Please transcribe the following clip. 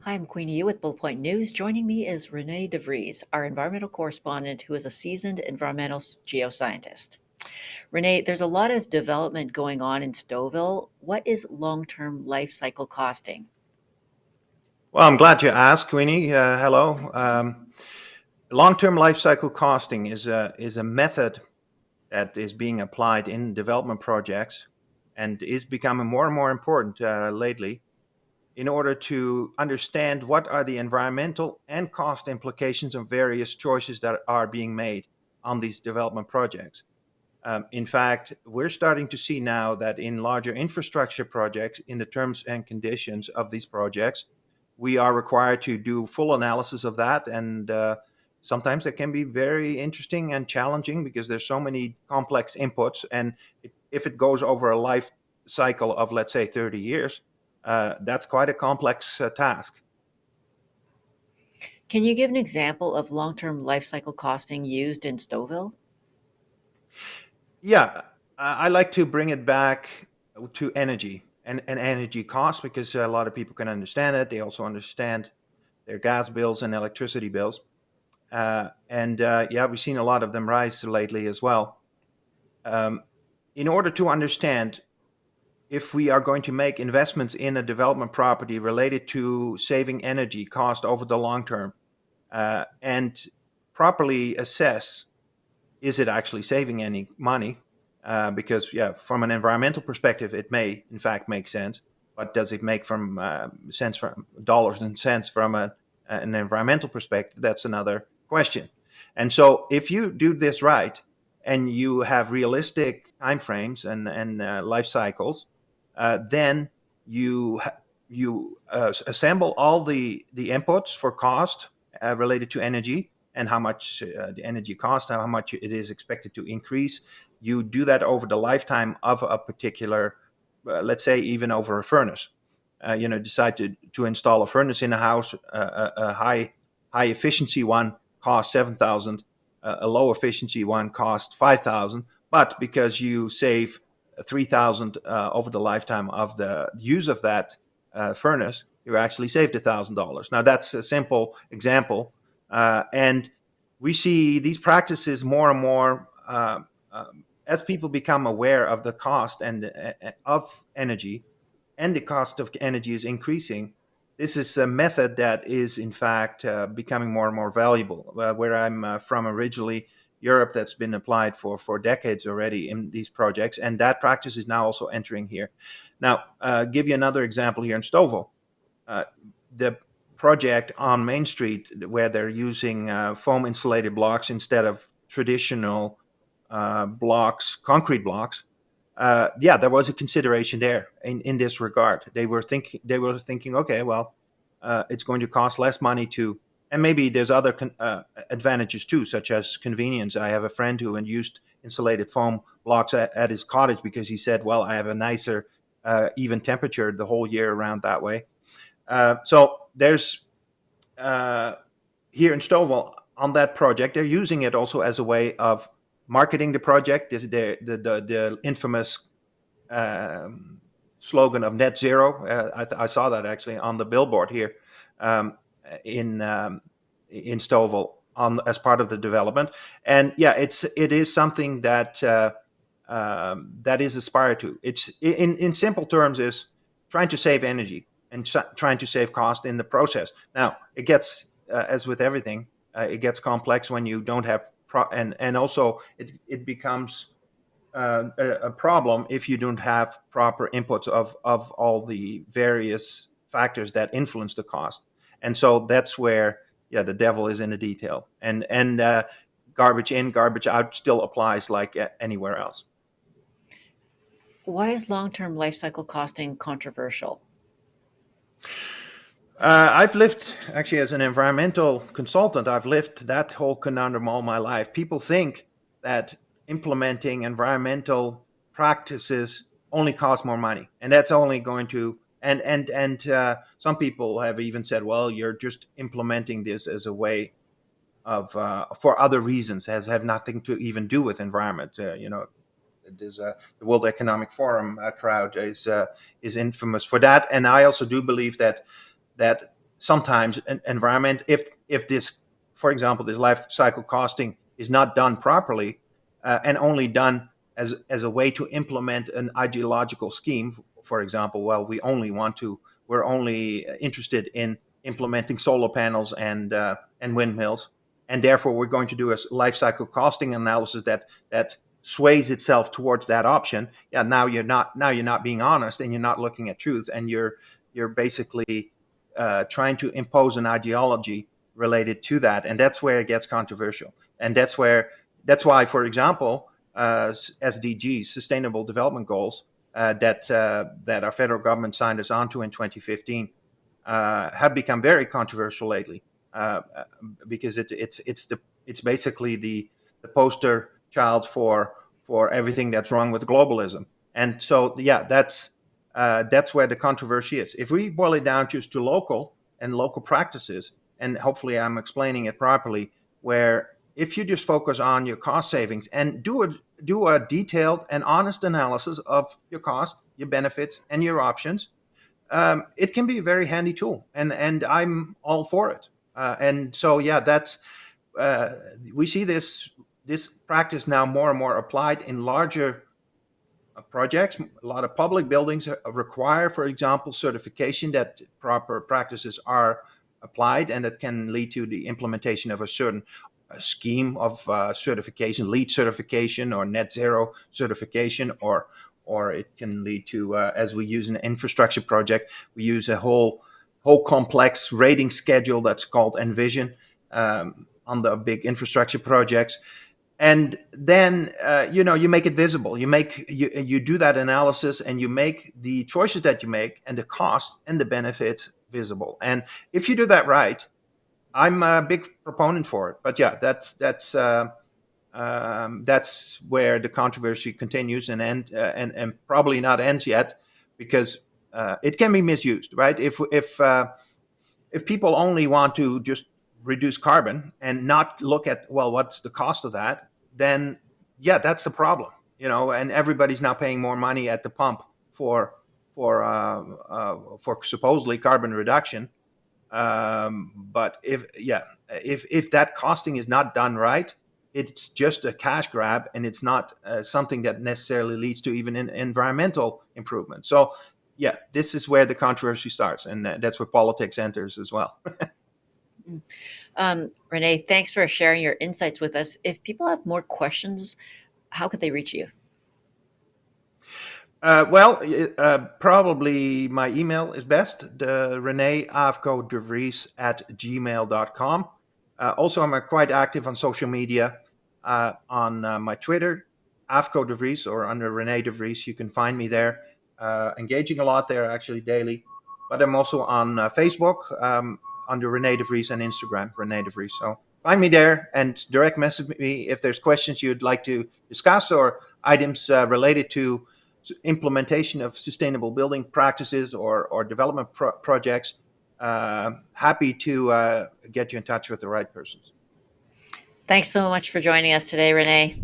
Hi, I'm Queenie Yu with Point News. Joining me is René de Vries, our environmental correspondent who is a seasoned environmental geoscientist. René, there's a lot of development going on in Stouffville. What is long-term life cycle costing? Well, I'm glad you asked, Queenie. Hello. Long-term life cycle costing is a method that is being applied in development projects and is becoming more and more important lately in order to understand what are the environmental and cost implications of various choices that are being made on these development projects. In fact, we're starting to see now that in larger infrastructure projects, in the terms and conditions of these projects, we are required to do full analysis of that. And sometimes it can be very interesting and challenging because there's so many complex inputs. And if it goes over a life cycle of, let's say, 30 years, that's quite a complex task. Can you give an example of long-term life cycle costing used in Stouffville? Yeah, I like to bring it back to energy and energy costs because a lot of people can understand it. They also understand their gas bills and electricity bills. And yeah, we've seen a lot of them rise lately as well. Um, in order to understand if we are going to make investments in a development property related to saving energy cost over the long term and properly assess, is it actually saving any money? Because yeah, from an environmental perspective, it may in fact make sense, but does it make from sense from dollars and cents from an environmental perspective? That's another question. And so, if you do this right and you have realistic timeframes and life cycles, then you assemble all the inputs for cost related to energy and how much the energy cost and how much it is expected to increase. You do that over the lifetime of a particular, let's say, even over a furnace. Decide to install a furnace in a house. A high efficiency one costs 7,000. A low efficiency one costs 5,000. But because you save 3,000 over the lifetime of the use of that furnace, you actually saved $1,000. Now that's a simple example, and we see these practices more and more as people become aware of the cost and of energy, and the cost of energy is increasing. This is a method that is, in fact, becoming more and more valuable. Where I'm from originally, Europe, that's been applied for decades already in these projects, and that practice is now also entering here. Now, give you another example here in Stouffville. The project on Main Street where they're using foam insulated blocks instead of traditional blocks, concrete blocks. Yeah, there was a consideration there in this regard. They were thinking, okay, well, it's going to cost less money to, and maybe there's other advantages too, such as convenience. I have a friend who had used insulated foam blocks at his cottage because he said, well, I have a nicer even temperature the whole year around that way. So there's uh, here in Stouffville on that project, they're using it also as a way of marketing the project. This is the infamous um, slogan of net zero. I saw that actually on the billboard here um, in um, in Stouffville on as part of the development. And yeah, it is something that that is aspired to. It's in simple terms is trying to save energy and trying to save cost in the process. Now it gets as with everything, it gets complex when you don't have and also it becomes a problem if you don't have proper inputs of all the various factors that influence the cost. And so that's where yeah the devil is in the detail. And garbage in, garbage out still applies like anywhere else. Why is long-term life cycle costing controversial? I've lived actually as an environmental consultant. I've lived that whole conundrum all my life. People think that implementing environmental practices only costs more money, and that's only going to. And some people have even said, "Well, you're just implementing this as a way of for other reasons, has have nothing to even do with environment." There's the World Economic Forum crowd is infamous for that, and I also do believe that sometimes an environment, if this, for example, this life cycle costing is not done properly, and only done as a way to implement an ideological scheme. For example, well, we're only interested in implementing solar panels and windmills, and therefore we're going to do a life cycle costing analysis that sways itself towards that option. Yeah, now you're not being honest, and you're not looking at truth, and you're basically trying to impose an ideology related to that, and that's where it gets controversial. And that's why, for example, SDGs, Sustainable Development Goals, that our federal government signed us onto in 2015, have become very controversial lately, because it's basically the poster child for everything that's wrong with globalism. And so, yeah, that's where the controversy is. If we boil it down just to local practices, and hopefully I'm explaining it properly, where if you just focus on your cost savings and do a detailed and honest analysis of your cost, your benefits, and your options, it can be a very handy tool, and I'm all for it. And so, yeah, that's uh, we see this practice now more and more applied in larger projects. A lot of public buildings require, for example, certification that proper practices are applied, and that can lead to the implementation of a certain scheme of certification, LEED certification, or net zero certification, or it can lead to, as we use an infrastructure project, we use a whole complex rating schedule that's called Envision, on the big infrastructure projects. And then, you make it visible. You do that analysis, and you make the choices that you make, and the cost and the benefits visible. And if you do that right, I'm a big proponent for it. But yeah, that's where the controversy continues, and probably not ends yet, because it can be misused, right? If people only want to just reduce carbon and not look at, well, what's the cost of that, then yeah, that's the problem. And everybody's now paying more money at the pump for supposedly carbon reduction. But if that costing is not done right, it's just a cash grab, and it's not something that necessarily leads to even an environmental improvement. So yeah, this is where the controversy starts, and that's where politics enters as well. Renee, thanks for sharing your insights with us. If people have more questions, how could they reach you? Well, probably my email is best, the René Avco de Vries at gmail.com. Also, I'm quite active on social media, on my Twitter, Avco de Vries, or under René de Vries. You can find me there, engaging a lot there, actually daily. But I'm also on Facebook, under René de Vries, and Instagram, René de Vries. So find me there and direct message me if there's questions you'd like to discuss, or items related to implementation of sustainable building practices, or development projects. Happy to get you in touch with the right persons. Thanks so much for joining us today, Renee.